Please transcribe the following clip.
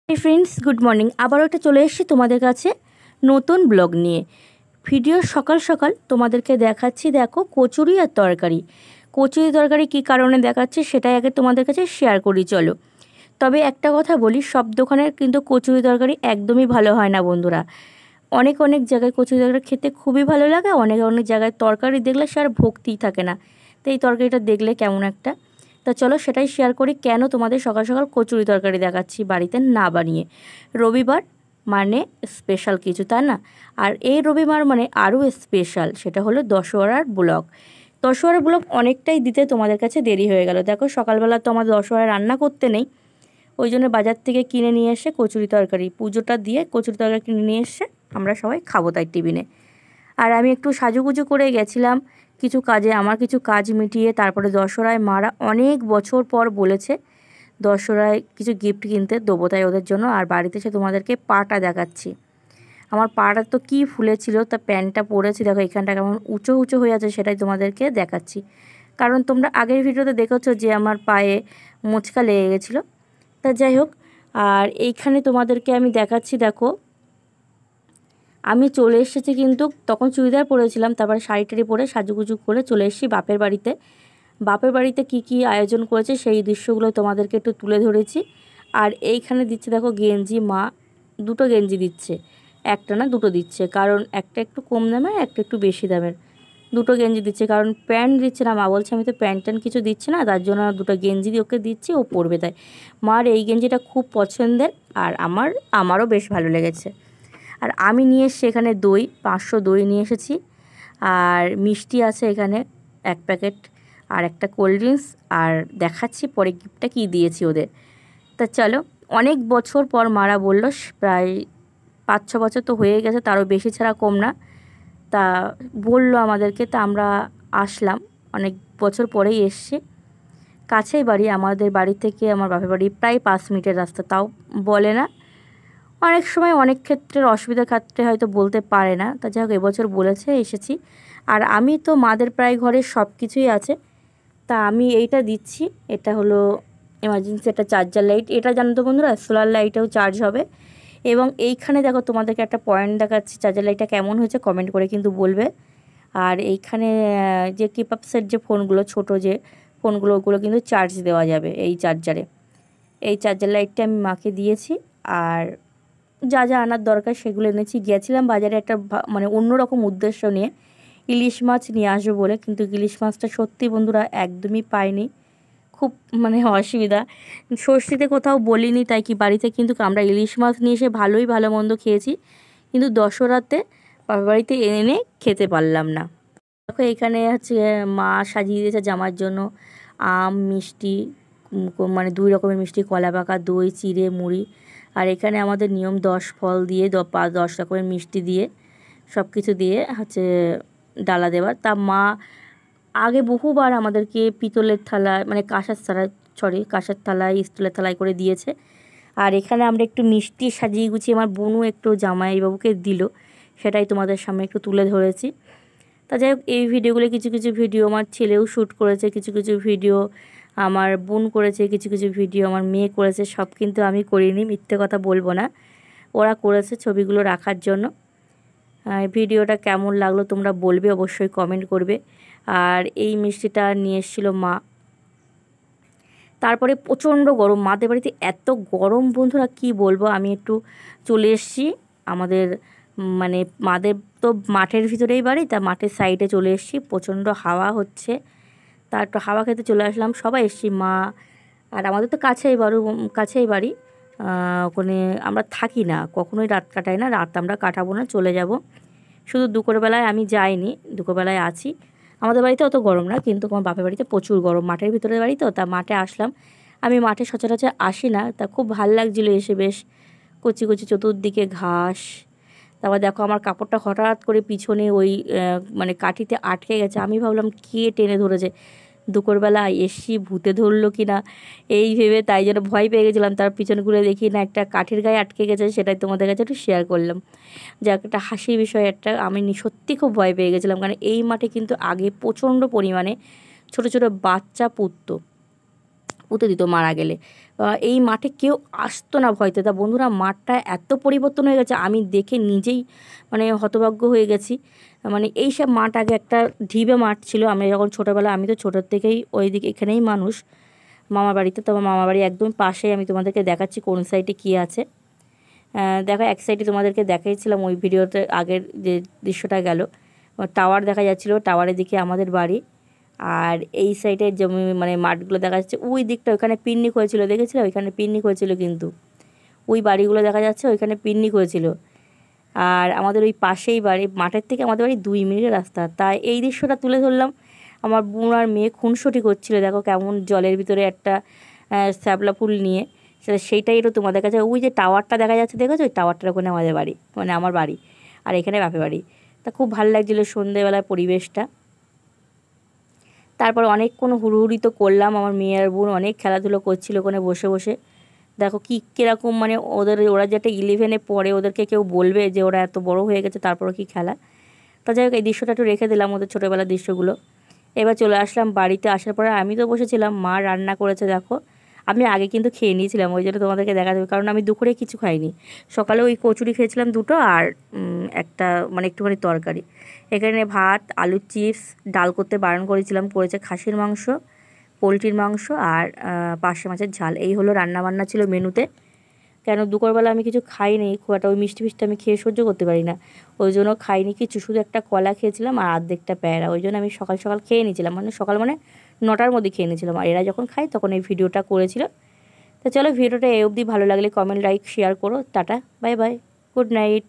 Hi friends, good morning. আবারও একটা চলে এসেছি তোমাদের কাছে নতুন ব্লগ নিয়ে। ভিডিও সকাল সকাল তোমাদেরকে দেখাচ্ছি, দেখো কচুরি আর তরকারি। কচুরি তরকারি কী কারণে দেখাচ্ছি সেটাই আগে তোমাদের কাছে শেয়ার করি চলো। তবে একটা কথা বলি, সব দোকানের কিন্তু কচুরি তরকারি একদমই ভালো হয় না বন্ধুরা। অনেক অনেক জায়গায় কচুরি তরকারি খেতে খুবই ভালো লাগে, অনেক অনেক জায়গায় তরকারি দেখলে সে আর ভক্তিই থাকে না। তো এই তরকারিটা দেখলে কেমন একটা, তা চলো সেটাই শেয়ার করি। কেন তোমাদের সকাল সকাল কচুরি তরকারি দেখাচ্ছি বাড়িতে না বানিয়ে। রবিবার মানে স্পেশাল কিছু, তাই না? আর এই রবিবার মানে আরও স্পেশাল, সেটা হলো দশহরার ব্লগ। দশহরার ব্লগ অনেকটাই দিতে তোমাদের কাছে দেরি হয়ে গেল। দেখো সকালবেলা তো আমার দশহরায় রান্না করতে নেই, ওই জন্য বাজার থেকে কিনে নিয়ে এসে কচুরি তরকারি, পুজোটা দিয়ে কচুরি তরকারি কিনে নিয়ে এসে আমরা সবাই খাবো তাই টিফিনে। আর আমি একটু সাজুগুজু করে গেছিলাম কিছু কাজে, আমার কিছু কাজ মিটিয়ে। তারপরে দশহরায় মারা অনেক বছর পর বলেছে দশহরায় কিছু গিফট কিনতে দেবো, তাই ওদের জন্য। আর বাড়িতে এসে তোমাদেরকে পাটা দেখাচ্ছি। আমার পাটা তো কী ফুলেছিল, তা প্যান্টটা পরেছি দেখো এখানটা কেমন উঁচু উঁচু হয়ে আছে, সেটাই তোমাদেরকে দেখাচ্ছি। কারণ তোমরা আগের ভিডিওতে দেখেছো যে আমার পায়ে মোচকা লেগে গেছিলো। তা যাই হোক, আর এইখানে তোমাদেরকে আমি দেখাচ্ছি, দেখো আমি চলে এসেছি কিন্তু তখন চুড়িদার পরেছিলাম, তারপরে শাড়ি টাড়ি পরে সাজুগুজু করে চলে এসেছি বাপের বাড়িতে। বাপের বাড়িতে কি কি আয়োজন করেছে সেই দৃশ্যগুলো তোমাদেরকে একটু তুলে ধরেছি। আর এইখানে দিচ্ছে দেখো গেঞ্জি, মা দুটো গেঞ্জি দিচ্ছে, একটা না দুটো দিচ্ছে, কারণ একটা একটু কম দামের, একটা একটু বেশি দামের। দুটো গেঞ্জি দিচ্ছে, কারণ প্যান্ট দিচ্ছে না। মা বলছে আমি তো প্যান্ট ট্যান্ট কিছু দিচ্ছে না, তার জন্য দুটো গেঞ্জি দিয়ে ওকে দিচ্ছি, ও পরবে তাই। মার এই গেঞ্জিটা খুব পছন্দের, আর আমারও বেশ ভালো লেগেছে। আর আমি নিয়ে এসেছি এখানে দই, 500 দই নিয়ে এসেছি। আর মিষ্টি আছে এখানে 1 প্যাকেট, আর একটা কোল্ড ড্রিঙ্কস। আর দেখাচ্ছি পরে গিফটটা কী দিয়েছি ওদের। তা চলো, অনেক বছর পর মারা বললো, প্রায় 5-6 বছর তো হয়ে গেছে, তারও বেশি ছাড়া কম না। তা বললো আমাদেরকে, তা আমরা আসলাম, অনেক বছর পরেই এসছি। কাছেই বাড়ি, আমাদের বাড়ি থেকে আমার বাপের বাড়ি প্রায় 5 মিনিটের রাস্তা, তাও বলে না। অনেক সময় অনেক ক্ষেত্রের অসুবিধার ক্ষেত্রে হয়তো বলতে পারে না। তা যাই হোক, এবছর বলেছে, এসেছি। আর আমি তো মাদের প্রায় ঘরে সব কিছুই আছে, তা আমি এইটা দিচ্ছি। এটা হলো এমার্জেন্সি একটা চার্জার লাইট, এটা জানো তো বন্ধুরা, সোলার লাইটেও চার্জ হবে। এবং এইখানে দেখো তোমাদেরকে একটা পয়েন্ট দেখাচ্ছি, চার্জার লাইটটা কেমন হয়েছে কমেন্ট করে কিন্তু বলবে। আর এইখানে যে কিপ্যাড সেট যে ফোনগুলো, ছোট যে ফোনগুলো, ওগুলো কিন্তু চার্জ দেওয়া যাবে এই চার্জারে। এই চার্জার লাইটটা আমি মাকে দিয়েছি। আর যা যা আনার দরকার সেগুলো এনেছি। গেছিলাম বাজারে একটা মানে অন্যরকম উদ্দেশ্য নিয়ে, ইলিশ মাছ নিয়ে আসবো বলে, কিন্তু ইলিশ মাছটা সত্যি বন্ধুরা একদমই পাইনি। খুব মানে অসুবিধা, ষষ্ঠীতে কোথাও বলিনি, তাই কি বাড়িতে কিন্তু আমরা ইলিশ মাছ নিয়ে এসে ভালোই ভালো মন্দ খেয়েছি, কিন্তু দশহরাতে বাবার বাড়িতে এনে খেতে পারলাম না। দেখো এখানে হচ্ছে মা সাজিয়ে দিয়েছে জামার জন্য আম, মিষ্টি, মানে 2 রকমের মিষ্টি, কলা পাকা, দই, চিড়ে, মুড়ি। আর এখানে আমাদের নিয়ম 10 ফল দিয়ে 10 রকমের মিষ্টি দিয়ে সব কিছু দিয়ে হচ্ছে ডালা দেওয়ার। তা মা আগে বহুবার আমাদেরকে পিতলের থালা, মানে কাঁসার থালায়, স্টিলের থালায় করে দিয়েছে। আর এখানে আমরা একটু মিষ্টি সাজিয়ে গুছিয়ে আমার বোনও একটু জামাইবাবুকে দিল, সেটাই তোমাদের সামনে একটু তুলে ধরেছি। তা যাই হোক, এই ভিডিওগুলো কিছু কিছু ভিডিও আমার ছেলেও শ্যুট করেছে, কিছু কিছু ভিডিও আমার বোন করেছে, কিছু কিছু ভিডিও আমার মেয়ে করেছে। সব কিন্তু আমি করিনি, মিথ্যে কথা বলবো না, ওরা করেছে ছবিগুলো রাখার জন্য। ভিডিওটা কেমন লাগলো তোমরা বলবে, অবশ্যই কমেন্ট করবে। আর এই মিষ্টিটা নিয়ে এসেছিলো মা। তারপরে প্রচণ্ড গরম, মাদের বাড়িতে এত গরম বন্ধুরা কি বলবো। আমি একটু চলে এসেছি আমাদের, মানে মাদের তো মাঠের ভিতরেই বাড়ি, তা মাঠের সাইডে চলে এসেছি, প্রচণ্ড হাওয়া হচ্ছে। তা একটু হাওয়া খেতে চলে আসলাম, সবাই এসেছি, মা। আর আমাদের তো কাছেই বাড়ি, ওখানে আমরা থাকি না, কখনোই রাত কাটাই না, রাত আমরা কাটাবো না, চলে যাব। শুধু দুপুরবেলায় আমি যাইনি, দুপুরবেলায় আছি। আমাদের বাড়িতে অত গরম না, কিন্তু আমার বাপের বাড়িতে প্রচুর গরম, মাঠের ভিতরের বাড়ি তো, তা মাঠে আসলাম। আমি মাঠে সচরাচর আসি না, তা খুব ভাল লাগছিলো এসে, বেশ কচি কচি চতুর্দিকে ঘাস। তারপর দেখো আমার কাপড়টা হঠাৎ করে পিছনে ওই মানে কাঠিতে আটকে গেছে, আমি ভাবলাম কে টেনে ধরেছে, দুপুরবেলা এসছি ভূতে ধরলো কি না এই ভেবে, তাই জন্য ভয় পেয়ে গেছিলাম। তার পিছনে ঘুরে দেখি না একটা কাঠের গায়ে আটকে গেছে, সেটাই তোমাদের কাছে একটু শেয়ার করলাম। যাক, একটা হাসির বিষয় একটা, আমি সত্যি খুব ভয় পেয়ে গেছিলাম, কারণ এই মাঠে কিন্তু আগে প্রচণ্ড পরিমাণে ছোট ছোট বাচ্চা পুঁতে দিত মারা গেলে। এই মাঠে কেউ আসতো না ভয়তে। তা বন্ধুরা, মাঠটা এত পরিবর্তন হয়ে গেছে, আমি দেখে নিজেই মানে হতভাগ্য হয়ে গেছি। মানে এই সব মাঠ আগে একটা ঢিবে মাঠ ছিল। আমি যখন ছোটোবেলা, আমি তো ছোটোর থেকেই ওই দিকে এখানেই মানুষ, মামার বাড়িতে। তো আমার মামার বাড়ি একদম পাশেই। আমি তোমাদেরকে দেখাচ্ছি কোন সাইডে কী আছে। দেখো, এক সাইডে তোমাদেরকে দেখাইছিলাম ওই ভিডিওতে, আগের যে দৃশ্যটা গেল, টাওয়ার দেখা যাচ্ছিলো, টাওয়ারের দিকে আমাদের বাড়ি। আর এই সাইডের জমি মানে মাঠগুলো দেখা যাচ্ছে, ওই দিকটা ওইখানে পিকনিক হয়েছিল, দেখেছিলে? ওইখানে পিকনিক হয়েছিল, কিন্তু ওই বাড়িগুলো দেখা যাচ্ছে, ওইখানে পিকনিক হয়েছিল। আর আমাদের ওই পাশেই বাড়ি, মাঠের থেকে আমাদের বাড়ি 2 মিনিটের রাস্তা। তাই এই দৃশ্যটা তুলে ধরলাম। আমার বোন আর মেয়ে খুনসুটি করছিল, দেখো কেমন জলের ভিতরে একটা শ্যাবলা ফুল নিয়ে, সেইটাই তো তোমাদের কাছে। ওই যে টাওয়ারটা দেখা যাচ্ছে, দেখেছো? ওই টাওয়ারটার ওখানে আমাদের বাড়ি, মানে আমার বাড়ি, আর এখানে বাপের বাড়ি। তা খুব ভালো লাগছিলো সন্ধ্যেবেলার পরিবেশটা। তারপর অনেকক্ষণ হুড়োহুড়ি তো করলাম, আমার মেয়ে আর বোন অনেক খেলাধুলো করছিল ওখানে বসে বসে। দেখো কীরকম, মানে ওরা যেটা 11-এ পড়ে, ওদেরকে কেউ বলবে যে ওরা এত বড় হয়ে গেছে, তারপরও কি খেলা। তা যাই হোক, এই দৃশ্যটা একটু রেখে দিলাম, ওদের ছোটোবেলার দৃশ্যগুলো। এবার চলে আসলাম বাড়িতে। আসার পরে আমি তো বসেছিলাম, মা রান্না করেছে দেখো। আমি আগে কিন্তু খেয়ে নিয়েছিলাম, ওই জন্য তোমাদেরকে দেখা যাবে, কারণ আমি দুপুরে কিছু খাইনি। সকালে ওই কচুরি খেয়েছিলাম 2টো, আর একটা মানে একটুখানি তরকারি। এখানে ভাত, আলুর চিপস, ডাল করতে বারণ করেছিলাম, করেছে খাসির মাংস, পোলট্রির মাংস, আর পার্শে মাছের ঝাল। এই হলো রান্নাবান্না ছিল মেনুতে। কেন দুপুরবেলা আমি কিছু খাইনি, খুব একটা ওই মিষ্টি ফিষ্টি আমি খেয়ে সহ্য করতে পারি না, ওই জন্য খাইনি কিছু, শুধু একটা কলা খেয়েছিলাম আর অর্ধেকটা প্যাঁরা। ওই জন্য আমি সকাল সকাল খেয়ে নিয়েছিলাম, মানে সকাল মানে 9টার মধ্যে খেয়ে নিয়েছিলাম। আর এরা যখন খায় তখন এই ভিডিওটা করেছিল। তো চলো, ভিডিওটা এই অবধি। ভালো লাগলে কমেন্ট, লাইক, শেয়ার করো। Tata, bye bye, good night.